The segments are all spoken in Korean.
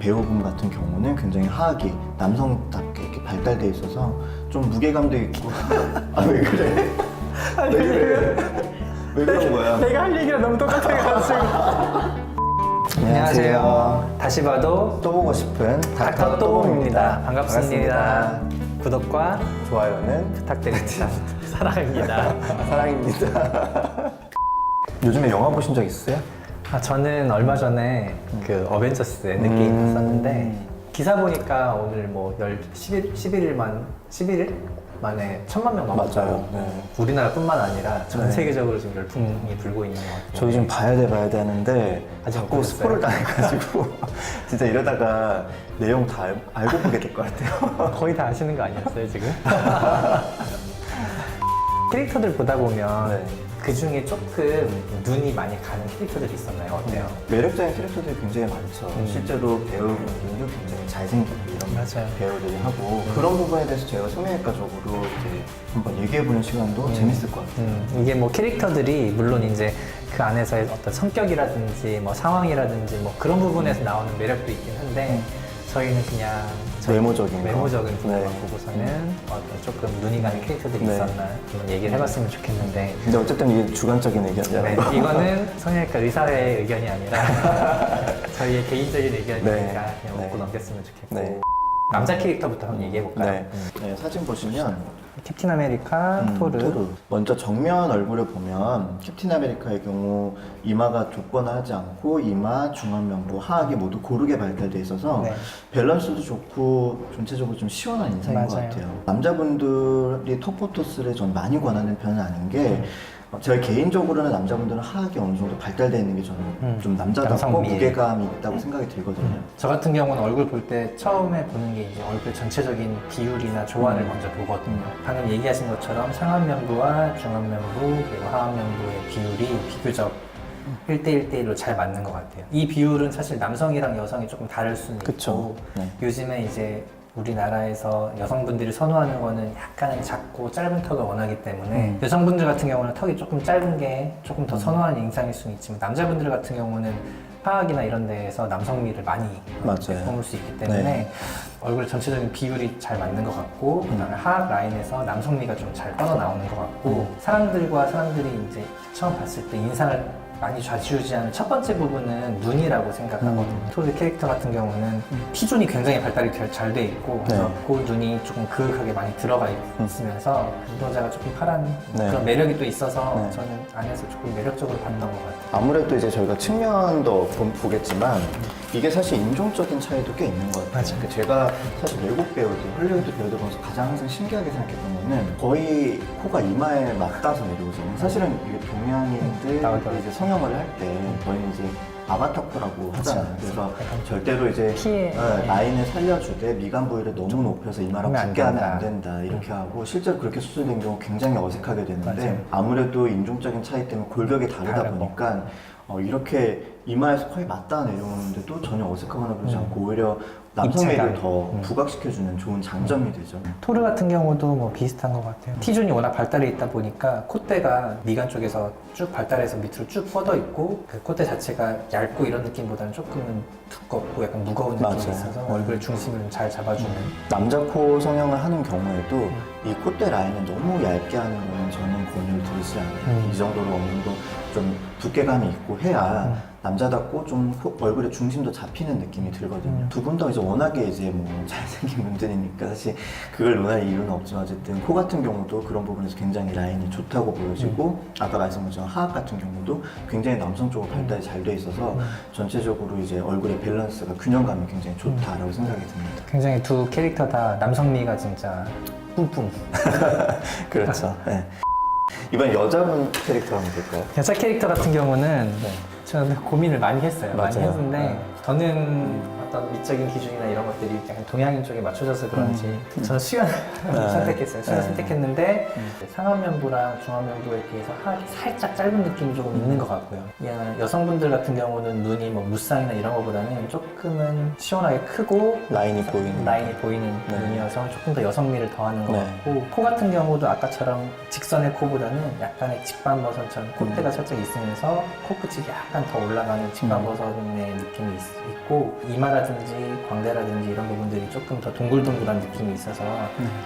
배우분 같은 경우는 굉장히 하악이 남성답게 이렇게 발달돼 있어서 좀 무게감도 있고 아 왜 그래? 왜 그래? 왜 그런 거야? 내가 할 얘기랑 너무 똑같아가지고. 안녕하세요. 다시 봐도 또 보고 싶은 닥터 또봉입니다. 반갑습니다. 구독과 좋아요는 부탁드립니다. 사랑입니다. 사랑입니다. 요즘에 영화 보신 적 있으세요? 저는 얼마 전에 그 어벤져스 엔드게임 봤었는데 기사 보니까 오늘 뭐 11일 만에 1000만 명 넘었다고. 맞아요. 네. 우리나라뿐만 아니라 전 네. 세계적으로 지금 열풍이 불고 있는 것 같아요. 저도 지금 봐야 돼 하는데 아직 못 자꾸 보셨어요? 스포를 당해가지고 진짜 이러다가 내용 다 알고 보게 될 것 같아요. 거의 다 아시는 거 아니었어요 지금? 캐릭터들 보다 보면 네. 그 중에 조금 눈이 많이 가는 캐릭터들이 있었나요? 어때요? 매력적인 캐릭터들이 굉장히 많죠. 실제로 배우분들도 굉장히 잘생긴 이런 맞아요. 배우들이 하고 그런 부분에 대해서 제가 성형외과적으로 이제 한번 얘기해보는 시간도 재밌을 것 같아요. 이게 뭐 캐릭터들이 물론 이제 그 안에서의 어떤 성격이라든지 뭐 상황이라든지 뭐 그런 부분에서 나오는 매력도 있긴 한데 저희는 그냥 외모적인 거. 외모적인 부분만 네. 보고서는 어떤 조금 눈이 가는 캐릭터들이 네. 있었나 한번 얘기를 해봤으면 좋겠는데 근데 어쨌든 이게 주관적인 의견이잖아요. 네, 이거는 성형외과 의사의 의견이 아니라 저희의 개인적인 의견이니까 네. 그냥 네. 웃고 넘겼으면 좋겠고 네. 남자 캐릭터부터 한번 얘기해볼까요? 네. 네, 사진 보시면 캡틴 아메리카, 토르. 먼저 정면 얼굴을 보면 캡틴 아메리카의 경우 이마가 좁거나 하지 않고 이마, 중안면부, 하악이 모두 고르게 발달돼 있어서 네. 밸런스도 좋고 전체적으로 좀 시원한 인상인 것 맞아요. 같아요. 남자분들이 톱포토스를 전 많이 권하는 편은 아닌 게 제가 개인적으로는 남자분들은 하악이 어느 정도 발달되어 있는 게 저는 좀 남자답고 남성미. 무게감이 있다고 생각이 들거든요. 저 같은 경우는 얼굴 볼 때 처음에 보는 게 이제 얼굴 전체적인 비율이나 조화를 먼저 보거든요. 방금 얘기하신 것처럼 상안면부와 중안면부 그리고 하안면부의 비율이 비교적 1대1대1로 잘 맞는 것 같아요. 이 비율은 사실 남성이랑 여성이 조금 다를 수는 그쵸. 있고 네. 요즘에 이제 우리나라에서 여성분들이 선호하는 거는 약간은 작고 짧은 턱을 원하기 때문에 여성분들 같은 경우는 턱이 조금 짧은 게 조금 더 선호하는 인상일 수는 있지만 남자분들 같은 경우는 하악이나 이런 데에서 남성미를 많이 맞아요. 뿜을 수 있기 때문에 네. 얼굴 전체적인 비율이 잘 맞는 것 같고 그다음에 하악 라인에서 남성미가 좀 잘 뻗어나오는 것 같고 사람들이 이제 처음 봤을 때 인상을 많이 좌지우지하는 첫 번째 부분은 눈이라고 생각하거든요. 토르 캐릭터 같은 경우는 T존이 굉장히 발달이 잘 돼 있고 그래서 네. 그 눈이 조금 그윽하게 많이 들어가 있으면서 눈동자가 조금 파란 네. 그런 매력이 또 있어서 네. 저는 안에서 조금 매력적으로 봤던 것 같아요. 아무래도 이제 저희가 측면도 보겠지만 이게 사실 인종적인 차이도 꽤 있는 것 같아요. 맞아요. 그러니까 제가 사실 외국 배우들, 헐리우드 배우들 보면서 가장 항상 신기하게 생각했던 거는 거의 코가 이마에 맞닿아서 내려오잖아요. 사실은 이게 동양인들 나오더라고요. 이제 성형을 할 때 저희는 이제 아바타 코라고 하잖아요. 그래서 절대로 이제 피해. 라인을 살려주되 미간 부위를 너무 높여서 이마랑 하면 안 붙게 하면 안 된다. 된다 이렇게 하고 실제로 그렇게 수술된 경우 굉장히 어색하게 되는데 맞아요. 아무래도 인종적인 차이 때문에 골격이 다르다 다르고. 보니까 이렇게 이마에서 거의 맞닿아 내려오는데도 전혀 어색하거나 그러지 않고 오히려 남성미를 입체감이. 더 부각시켜주는 좋은 장점이 되죠. 토르 같은 경우도 뭐 비슷한 것 같아요. T존이 워낙 발달해 있다 보니까 콧대가 미간 쪽에서 쭉 발달해서 밑으로 쭉 뻗어 있고 그 콧대 자체가 얇고 이런 느낌보다는 조금은 두껍고 약간 무거운 느낌이 맞아요. 있어서 얼굴 중심을 좀 잘 잡아주는 남자 코 성형을 하는 경우에도 이 콧대 라인을 너무 얇게 하는 거는 저는 권유를 드리지 않아요. 이 정도로 어느 정도 좀 두께감이 있고 해야 남자답고 좀 얼굴의 중심도 잡히는 느낌이 들거든요. 두 분 다 이제 워낙에 이제 뭐 잘생긴 분들이니까 사실 그걸 논할 이유는 없지만 어쨌든 코 같은 경우도 그런 부분에서 굉장히 라인이 좋다고 보여지고 아까 말씀드린 하악 같은 경우도 굉장히 남성적으로 발달이 잘 돼 있어서 전체적으로 이제 얼굴의 밸런스가 균형감이 굉장히 좋다라고 생각이 듭니다. 굉장히 두 캐릭터 다 남성미가 진짜 뿜뿜. 그렇죠. 네. 이번 여자분 캐릭터 한번 볼까요? 여자 캐릭터 같은 경우는 저는 고민을 많이 했어요. 많이 맞아요. 했는데 저는 어떤 미적인 기준이나 이런 것들이 약간 동양인 쪽에 맞춰져서 그런지 저는 수연을 선택했어요. 수연 선택했는데 상안면부랑 중안면부에 비해서 하악이 살짝 짧은 느낌이 조금 있는 것 같고요. 여성분들 같은 경우는 눈이 뭐 무쌍이나 이런 것보다는 조금은 시원하게 크고 라인이 보이는. 라인이 보이는 네. 눈이어서 조금 더 여성미를 더하는 것 네. 같고 코 같은 경우도 아까처럼 직선의 코보다는 약간의 직반버섯처럼 콧대가 살짝 있으면서 코끝이 약간 더 올라가는 직반버섯의 느낌이 있고 이마라든지 광대라든지 이런 부분들이 조금 더 동글동글한 느낌이 있어서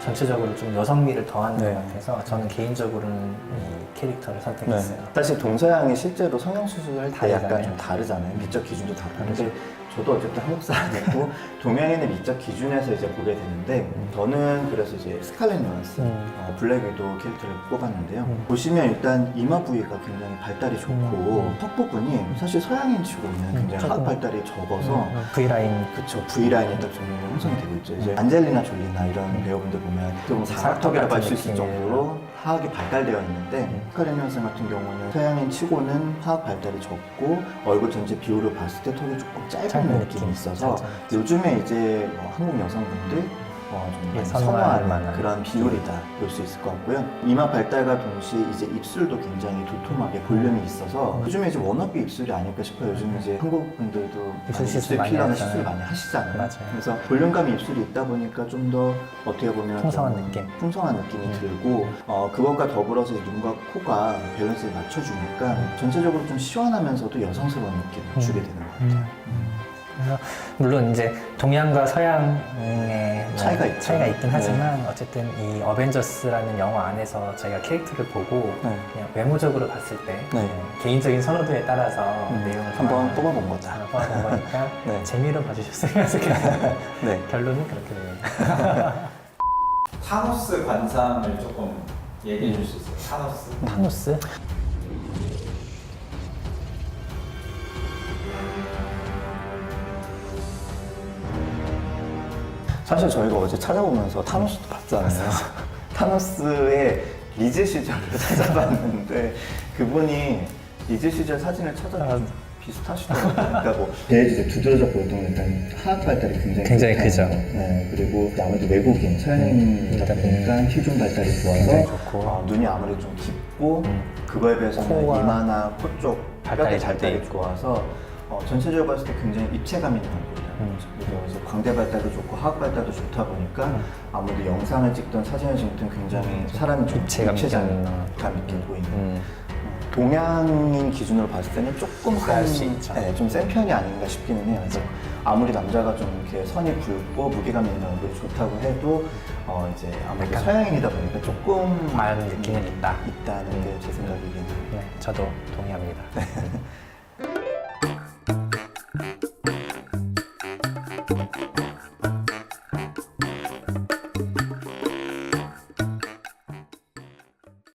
전체적으로 좀 여성미를 더하는 네. 것 같아서 저는 개인적으로는 이 캐릭터를 선택했어요. 사실 동서양이 실제로 성형수술할 때 약간 다르잖아요. 좀 다르잖아요. 미적 기준도 다른데 저도 어쨌든 한국 사람이고 동양인의 미적 기준에서 이제 보게 되는데 저는 그래서 이제 스칼렛 요한슨 블랙 위도우 캐릭터를 뽑았는데요. 보시면 일단 이마 부위가 굉장히 발달이 좋고 턱 부분이 사실 서양인 치고는 굉장히 조금. 하악 발달이 적어서 V라인 그쵸, V라인이 딱 좀 형성이 되고 있죠. 이제 안젤리나 졸리나 이런 배우분들 보면 좀 사각턱이라고 할 수 있을 정도로 하악이 발달되어 있는데 스칼렛 요한슨 같은 경우는 서양인 치고는 하악 발달이 적고 얼굴 전체 비율을 봤을 때 턱이 조금 짧은 느낌이 있어서 요즘에 이제 뭐 한국 여성분들 좀 많이 선호하는 만한 그런 비율이다 볼 수 있을 것 같고요. 이마 발달과 동시에 이제 입술도 굉장히 도톰하게 볼륨이 있어서 요즘에 이제 워너비 입술이 아닐까 싶어요. 요즘 이제 한국 분들도 입술 많이 시술 많이 필러나 하잖아요. 시술 많이 하시잖아요. 맞아요. 그래서 볼륨감이 입술이 있다 보니까 좀 더 어떻게 보면 풍성한 좀 느낌. 풍성한 느낌이 들고 그것과 더불어서 이제 눈과 코가 밸런스를 맞춰주니까 전체적으로 좀 시원하면서도 여성스러운 느낌을 주게 되는 것 같아요. 그래서 물론 이제 동양과 서양의 뭐 차이가 있죠. 차이가 있긴 네. 하지만 어쨌든 이 어벤져스라는 영화 안에서 저희가 캐릭터를 보고 네. 그냥 외모적으로 봤을 때 네. 개인적인 선호도에 따라서 내용을 한번 뽑아본 거다. 뽑아본 거니까 네. 재미로 봐주셨으면 좋겠어요. 네. 결론은 그렇게 됩니다. 타노스 관상을 조금 얘기해 줄 수 있어요? 타노스? 타노스? 사실 저희가 어제 찾아보면서 타노스도 봤잖아요. 타노스의 리즈 시절을 찾아봤는데 그분이 리즈 시절 사진을 찾아도 비슷하시더라고요. 그러니까 뭐 제일 이제 두드러져 보였던 건 일단 하악 발달이 굉장히 크죠. 좋다는 거. 네, 그리고 아무래도 외국인 서양인이다 보니까 휘중 발달이 굉장히 좋아서 좋고. 눈이 아무래도 좀 깊고 그거에 비해서는 코와 이마나 코 쪽 발달이 뼈의 잘 발달이 돼 좋아서 전체적으로 봤을 때 굉장히 입체감 있는 얼굴이에요. 그래서 이제 광대 발달도 좋고 하악 발달도 좋다 보니까 아무래도 영상을 찍든 사진을 찍든 굉장히 사람이 좀 입체감 입체감 있게 보이는 동양인 기준으로 봤을 때는 조금 그럴 수 있죠. 좀 센 편이 아닌가 싶기는 해요. 그래서 아무리 남자가 좀 이렇게 선이 굵고 무게감 있는 얼굴이 좋다고 해도 이제 아무래도 약간 서양인이다 보니까 조금 많은 느낌은 있다. 있다는 게 제 생각이긴 해요. 네, 저도 동의합니다.